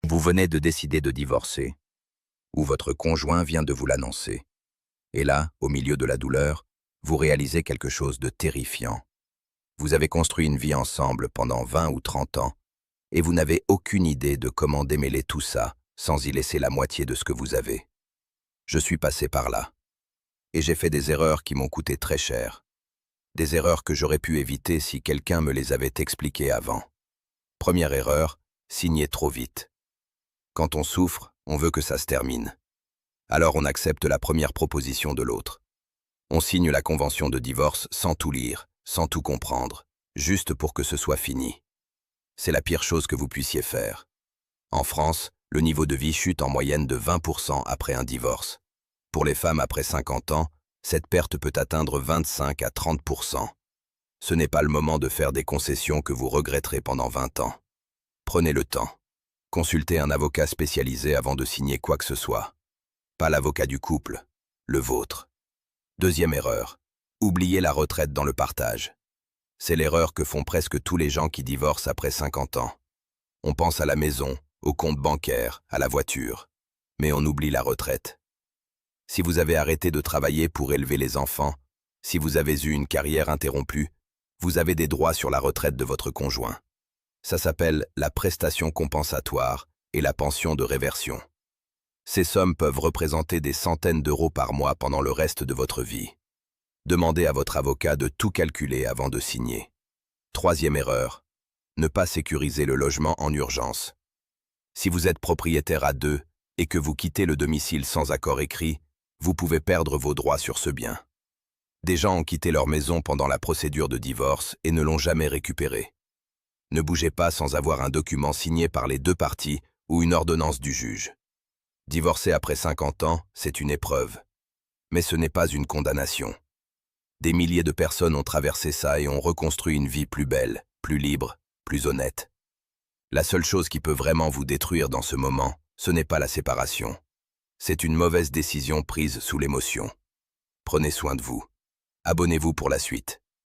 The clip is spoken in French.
Vous venez de décider de divorcer, ou votre conjoint vient de vous l'annoncer. Et là, au milieu de la douleur, vous réalisez quelque chose de terrifiant. Vous avez construit une vie ensemble pendant 20 ou 30 ans, et vous n'avez aucune idée de comment démêler tout ça sans y laisser la moitié de ce que vous avez. Je suis passé par là, et j'ai fait des erreurs qui m'ont coûté très cher. Des erreurs que j'aurais pu éviter si quelqu'un me les avait expliquées avant. Première erreur, signer trop vite. Quand on souffre, on veut que ça se termine. Alors on accepte la première proposition de l'autre. On signe la convention de divorce sans tout lire, sans tout comprendre, juste pour que ce soit fini. C'est la pire chose que vous puissiez faire. En France, le niveau de vie chute en moyenne de 20% après un divorce. Pour les femmes après 50 ans, cette perte peut atteindre 25 à 30%. Ce n'est pas le moment de faire des concessions que vous regretterez pendant 20 ans. Prenez le temps. Consultez un avocat spécialisé avant de signer quoi que ce soit. Pas l'avocat du couple, le vôtre. Deuxième erreur, oubliez la retraite dans le partage. C'est l'erreur que font presque tous les gens qui divorcent après 50 ans. On pense à la maison, au compte bancaire, à la voiture. Mais on oublie la retraite. Si vous avez arrêté de travailler pour élever les enfants, si vous avez eu une carrière interrompue, vous avez des droits sur la retraite de votre conjoint. Ça s'appelle la prestation compensatoire et la pension de réversion. Ces sommes peuvent représenter des centaines d'euros par mois pendant le reste de votre vie. Demandez à votre avocat de tout calculer avant de signer. Troisième erreur, ne pas sécuriser le logement en urgence. Si vous êtes propriétaire à deux et que vous quittez le domicile sans accord écrit, vous pouvez perdre vos droits sur ce bien. Des gens ont quitté leur maison pendant la procédure de divorce et ne l'ont jamais récupérée. Ne bougez pas sans avoir un document signé par les deux parties ou une ordonnance du juge. Divorcer après 50 ans, c'est une épreuve. Mais ce n'est pas une condamnation. Des milliers de personnes ont traversé ça et ont reconstruit une vie plus belle, plus libre, plus honnête. La seule chose qui peut vraiment vous détruire dans ce moment, ce n'est pas la séparation. C'est une mauvaise décision prise sous l'émotion. Prenez soin de vous. Abonnez-vous pour la suite.